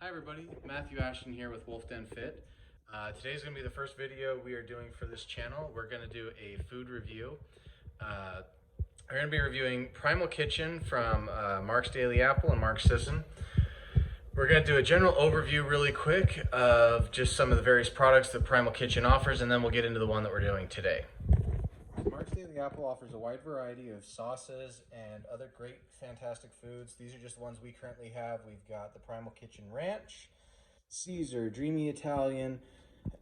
Hi everybody, Matthew Ashton here with Wolf Den Fit. Today's going to be the first video we are doing for this channel. We're going to do a food review. We're going to be reviewing Primal Kitchen from Mark's Daily Apple and Mark's Sisson. We're going to do a general overview really quick of just some of the various products that Primal Kitchen offers, and then we'll get into the one that we're doing today. Mark's Daily Apple offers a wide variety of sauces and other great, fantastic foods. These are just the ones we currently have. We've got the Primal Kitchen Ranch, Caesar, Dreamy Italian,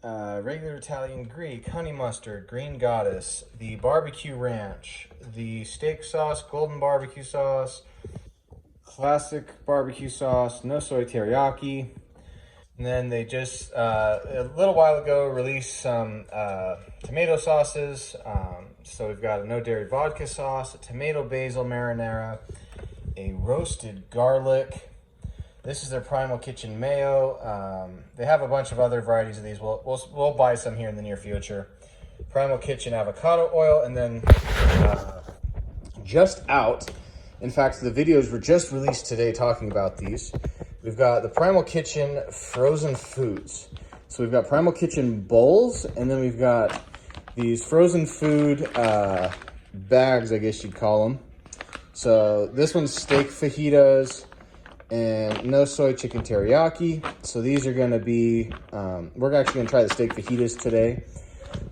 regular Italian Greek, honey mustard, green goddess, the barbecue ranch, the steak sauce, golden barbecue sauce, classic barbecue sauce, no soy teriyaki. And then they just, a little while ago, released some tomato sauces. So we've got a no dairy vodka sauce, a tomato basil marinara, a roasted garlic. This is their Primal Kitchen mayo. They have a bunch of other varieties of these. We'll buy some here in the near future. Primal Kitchen avocado oil, and then just out. In fact, the videos were just released today talking about these. We've got the Primal Kitchen frozen foods. So we've got Primal Kitchen bowls, and then we've got these frozen food bags, I guess you'd call them. So this one's steak fajitas and no soy chicken teriyaki. So these are going to be, we're actually going to try the steak fajitas today.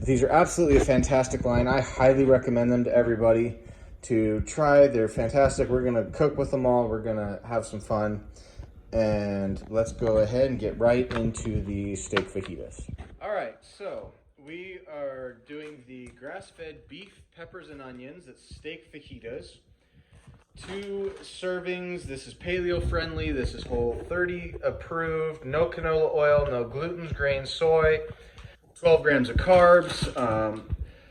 These are absolutely a fantastic line. I highly recommend them to everybody to try. They're fantastic. We're going to cook with them all. We're going to have some fun. And let's go ahead and get right into the steak fajitas. All right, so we are doing the grass-fed beef, peppers, and onions. It's steak fajitas. 2 servings. This is paleo-friendly. This is Whole30 approved. No canola oil, no gluten, grains, soy. 12 grams of carbs.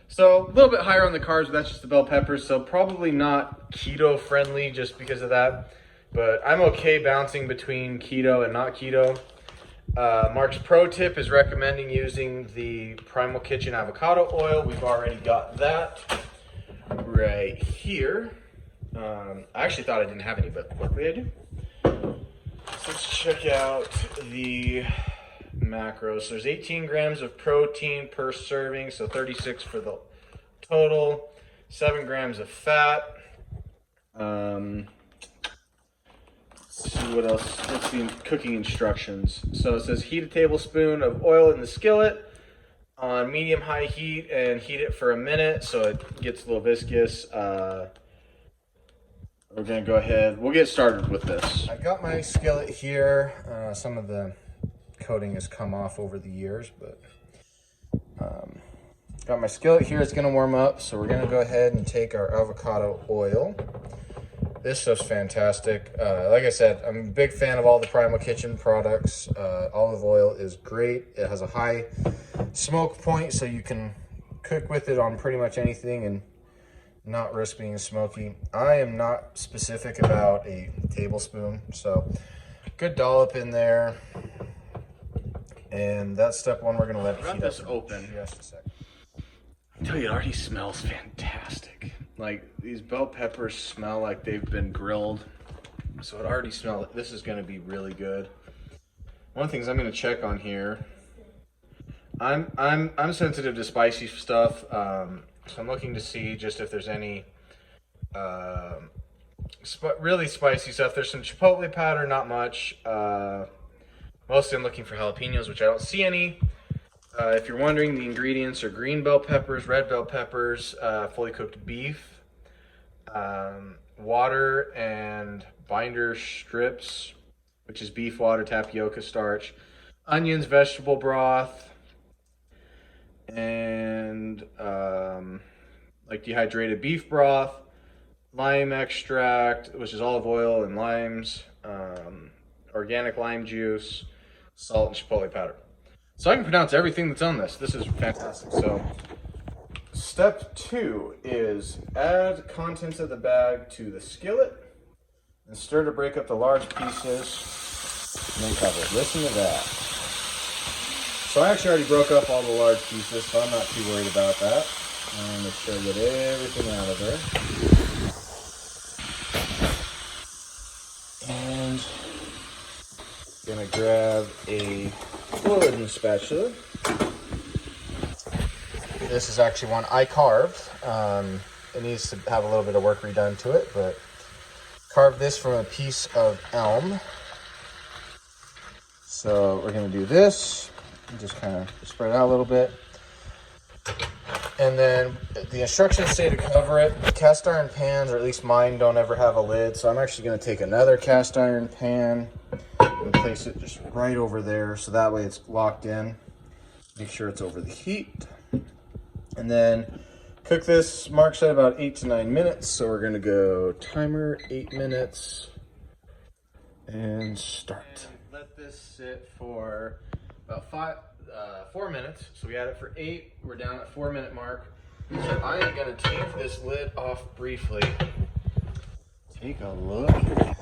So a little bit higher on the carbs, but that's just the bell peppers. So probably not keto-friendly just because of that. But I'm okay bouncing between keto and not keto. Mark's pro tip is recommending using the Primal Kitchen avocado oil. We've already got that right here. I actually thought I didn't have any, but luckily I do. So let's check out the macros. There's 18 grams of protein per serving, so 36 for the total. 7 grams of fat. Let's see what else. Let's see cooking instructions. So it says heat a tablespoon of oil in the skillet on medium-high heat and heat it for a minute so it gets a little viscous. We're gonna go ahead. We'll get started with this. I've got my skillet here. Some of the coating has come off over the years, but got my skillet here. It's gonna warm up, so we're gonna go ahead and take our avocado oil. This stuff's fantastic. Like I said, I'm a big fan of all the Primal Kitchen products. Olive oil is great. It has a high smoke point, so you can cook with it on pretty much anything and not risk being smoky. I am not specific about a tablespoon, so good dollop in there. And that's step 1. We're gonna let it heat up. This open. Just a second. I tell you, it already smells fantastic. Like, these bell peppers smell like they've been grilled. So it already smells like this is going to be really good. One of the things I'm going to check on here, I'm sensitive to spicy stuff. So I'm looking to see just if there's any really spicy stuff. There's some chipotle powder, not much. Mostly I'm looking for jalapenos, which I don't see any. If you're wondering, the ingredients are green bell peppers, red bell peppers, fully cooked beef, water and binder strips, which is beef water, tapioca starch, onions, vegetable broth, and like dehydrated beef broth, lime extract, which is olive oil and limes, organic lime juice, salt, and chipotle powder. So I can pronounce everything that's on this. This is fantastic. So step 2 is add contents of the bag to the skillet and stir to break up the large pieces and then cover. Listen to that. So I actually already broke up all the large pieces, so I'm not too worried about that. I'm going to make sure I get everything out of there. And Gonna grab a wooden spatula. This is actually one I carved. It needs to have a little bit of work redone to it, but carved this from a piece of elm. So we're gonna do this, just kind of spread it out a little bit. And then the instructions say to cover it. Cast iron pans, or at least mine, don't ever have a lid. So I'm actually gonna take another cast iron pan and place it just right over there. So that way it's locked in. Make sure it's over the heat. And then cook this, Mark said, about 8 to 9 minutes. So we're gonna go timer 8 minutes and start. And let this sit for about 4 minutes. So we had it for 8, we're down at 4 minute mark. So I am gonna take this lid off briefly. Take a look at that.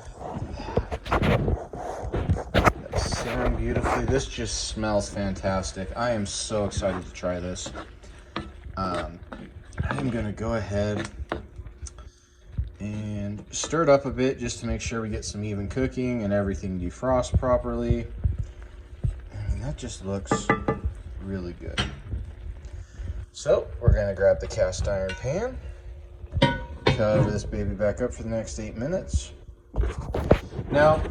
That's simmering beautifully. This just smells fantastic. I am so excited to try this. I'm gonna go ahead and stir it up a bit just to make sure we get some even cooking and everything defrosts properly. I mean, that just looks really good. So we're gonna grab the cast iron pan, cover this baby back up for the next 8 minutes. Now,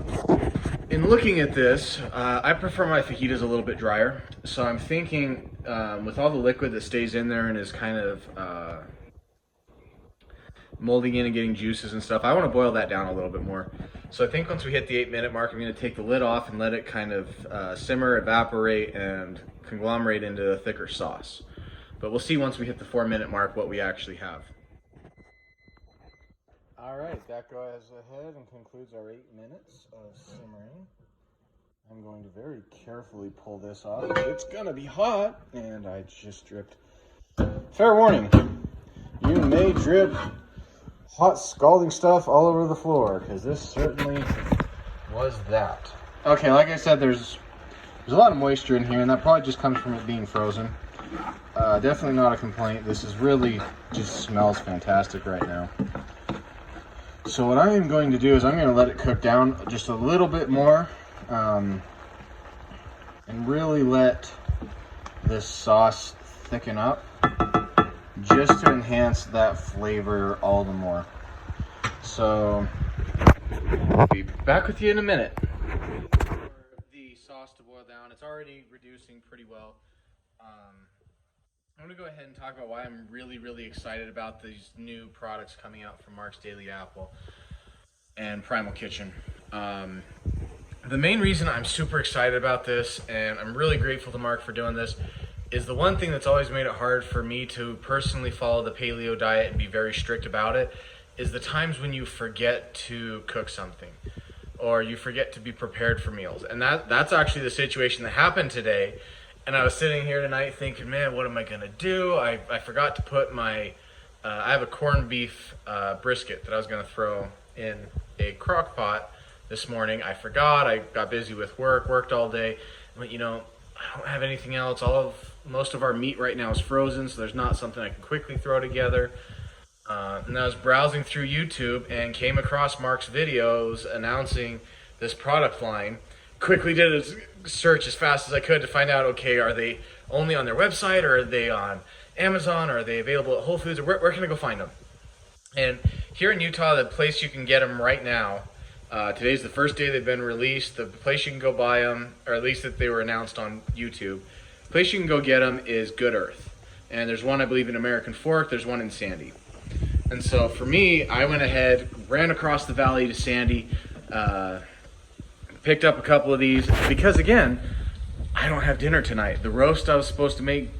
in looking at this, I prefer my fajitas a little bit drier. So I'm thinking with all the liquid that stays in there and is kind of molding in and getting juices and stuff, I want to boil that down a little bit more. So I think once we hit the 8 minute mark, I'm going to take the lid off and let it kind of simmer, evaporate, and conglomerate into a thicker sauce. But we'll see once we hit the 4 minute mark what we actually have. All right, that goes ahead and concludes our 8 minutes of simmering. I'm going to very carefully pull this off. It's gonna be hot, and I just dripped. Fair warning, you may drip hot scalding stuff all over the floor, because this certainly was that. Okay, like I said, there's a lot of moisture in here, and that probably just comes from it being frozen. Definitely not a complaint. This is really just smells fantastic right now. So what I am going to do is I'm going to let it cook down just a little bit more, and really let this sauce thicken up just to enhance that flavor all the more. So I'll be back with you in a minute. For the sauce to boil down, it's already reducing pretty well. I'm going to go ahead and talk about why I'm really excited about these new products coming out from Mark's Daily Apple and Primal Kitchen. The main reason I'm super excited about this, and I'm really grateful to Mark for doing this, is the one thing that's always made it hard for me to personally follow the paleo diet and be very strict about it, is the times when you forget to cook something or you forget to be prepared for meals. And that's actually the situation that happened today. And I was sitting here tonight thinking, man, what am I gonna do? I forgot to put my, I have a corned beef brisket that I was gonna throw in a crock pot this morning. I forgot, I got busy with work, worked all day. But you know, I don't have anything else. Most of our meat right now is frozen, so there's not something I can quickly throw together. And I was browsing through YouTube and came across Mark's videos announcing this product line. Quickly did a search as fast as I could to find out, okay, are they only on their website, or are they on Amazon, or are they available at Whole Foods, or where can I go find them? And here in Utah, the place you can get them right now, today's the first day they've been released. The place you can go buy them, or at least that they were announced on YouTube, the place you can go get them is Good Earth. And there's one, I believe, in American Fork, there's one in Sandy. And so for me, I went ahead, ran across the valley to Sandy, picked up a couple of these because, again, I don't have dinner tonight. The roast I was supposed to make,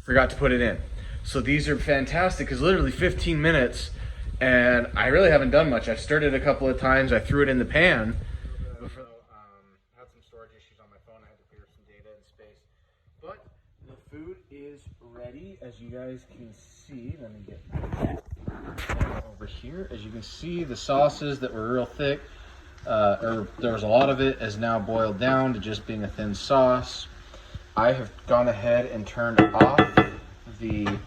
forgot to put it in. So these are fantastic because literally 15 minutes, and I really haven't done much. I've stirred it a couple of times. I threw it in the pan. I had some storage issues on my phone. I had to clear some data and space. But the food is ready, as you guys can see. Let me get over here. As you can see, the sauces that were real thick, there was a lot of it, is now boiled down to just being a thin sauce. I have gone ahead and turned off the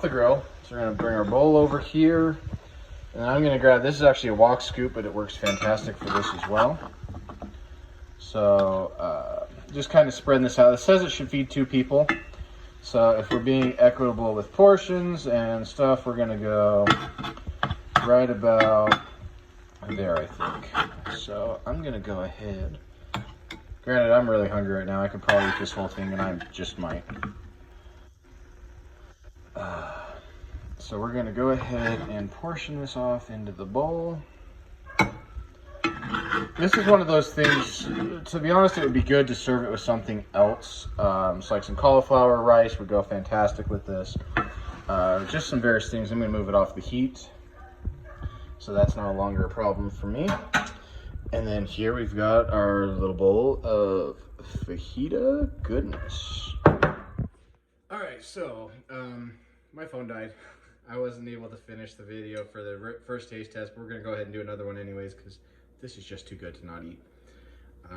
grill. So we're gonna bring our bowl over here, and I'm gonna grab, this is actually a wok scoop, but it works fantastic for this as well. So just kind of spreading this out. It says it should feed 2 people. So if we're being equitable with portions and stuff, we're gonna go right about there, I think. So I'm gonna go ahead. Granted, I'm really hungry right now. I could probably eat this whole thing, and I just might. So we're gonna go ahead and portion this off into the bowl. This is one of those things, to be honest, it would be good to serve it with something else. So like some cauliflower rice would go fantastic with this. Just some various things. I'm gonna move it off the heat, so that's no longer a problem for me. And then here we've got our little bowl of fajita goodness. All right, so my phone died. I wasn't able to finish the video for the first taste test, but we're gonna go ahead and do another one anyways, because this is just too good to not eat.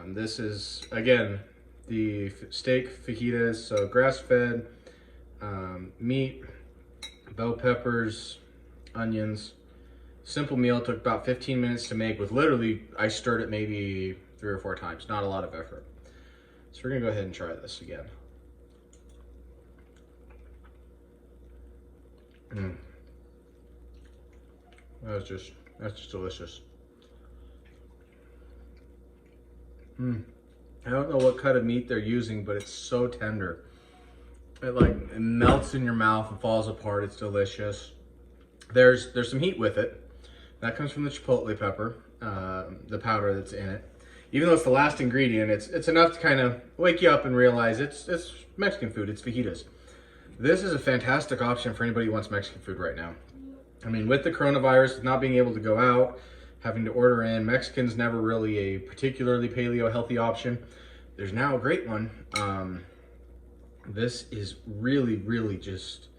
This is, again, the steak fajitas, so grass-fed, meat, bell peppers, onions. Simple meal, took about 15 minutes to make with literally, I stirred it maybe 3 or 4 times, not a lot of effort. So we're gonna go ahead and try this again. That's just delicious. I don't know what cut of meat they're using, but it's so tender. It melts in your mouth and falls apart. It's delicious. There's some heat with it. That comes from the chipotle pepper, the powder that's in it. Even though it's the last ingredient, it's enough to kind of wake you up and realize it's Mexican food. It's fajitas. This is a fantastic option for anybody who wants Mexican food right now. I mean, with the coronavirus, not being able to go out, having to order in, Mexican's never really a particularly paleo healthy option. There's now a great one. This is really just,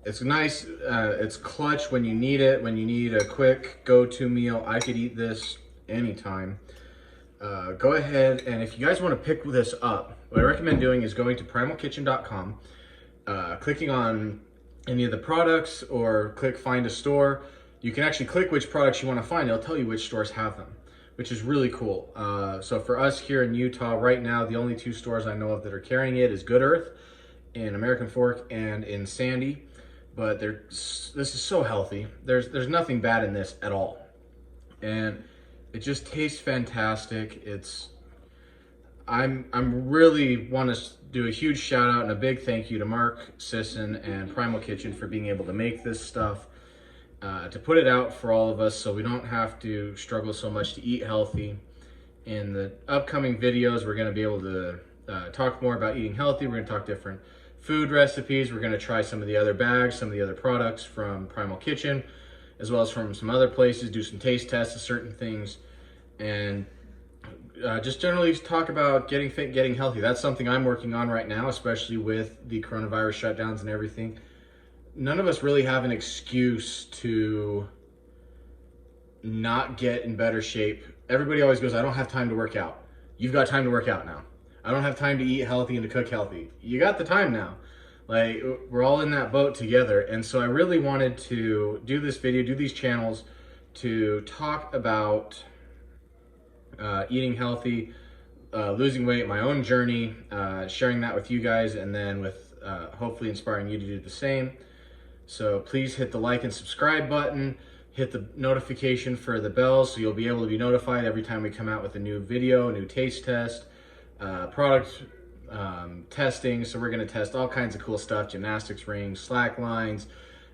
it's nice. It's clutch when you need it, when you need a quick go-to meal. I could eat this anytime. Go ahead, and if you guys want to pick this up, what I recommend doing is going to primalkitchen.com, clicking on any of the products, or click find a store. You can actually click which products you want to find. It'll tell you which stores have them, which is really cool. So for us here in Utah right now, the only 2 stores I know of that are carrying it is Good Earth in American Fork and in Sandy. But this is so healthy. There's nothing bad in this at all, and it just tastes fantastic. I'm really want to do a huge shout out and a big thank you to Mark, Sisson, and Primal Kitchen for being able to make this stuff, to put it out for all of us so we don't have to struggle so much to eat healthy. In the upcoming videos, we're going to be able to talk more about eating healthy. We're going to talk different food recipes. We're going to try some of the other bags, some of the other products from Primal Kitchen, as well as from some other places, do some taste tests of certain things, and just generally talk about getting fit, getting healthy. That's something I'm working on right now, especially with the coronavirus shutdowns and everything. None of us really have an excuse to not get in better shape. Everybody always goes, I don't have time to work out. You've got time to work out now. I don't have time to eat healthy and to cook healthy. You got the time now. Like, we're all in that boat together. And so I really wanted to do this video, do these channels to talk about eating healthy, losing weight, my own journey, sharing that with you guys, and then with hopefully inspiring you to do the same. So please hit the like and subscribe button, hit the notification for the bell so you'll be able to be notified every time we come out with a new video, a new taste test, product testing. So we're going to test all kinds of cool stuff, gymnastics rings, slack lines,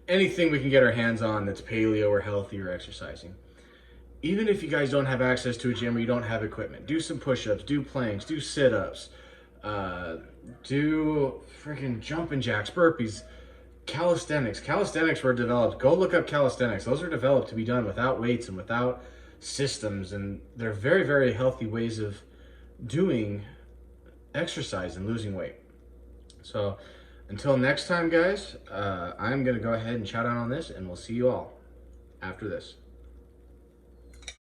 anything we can get our hands on that's paleo or healthy or exercising. Even if you guys don't have access to a gym or you don't have equipment, do some push-ups, do planks, do sit-ups, do freaking jumping jacks, burpees, calisthenics. Calisthenics were developed. Go look up calisthenics. Those are developed to be done without weights and without systems, and they're very, very healthy ways of doing exercise and losing weight. So until next time, guys, I'm going to go ahead and shout out on this, and we'll see you all after this.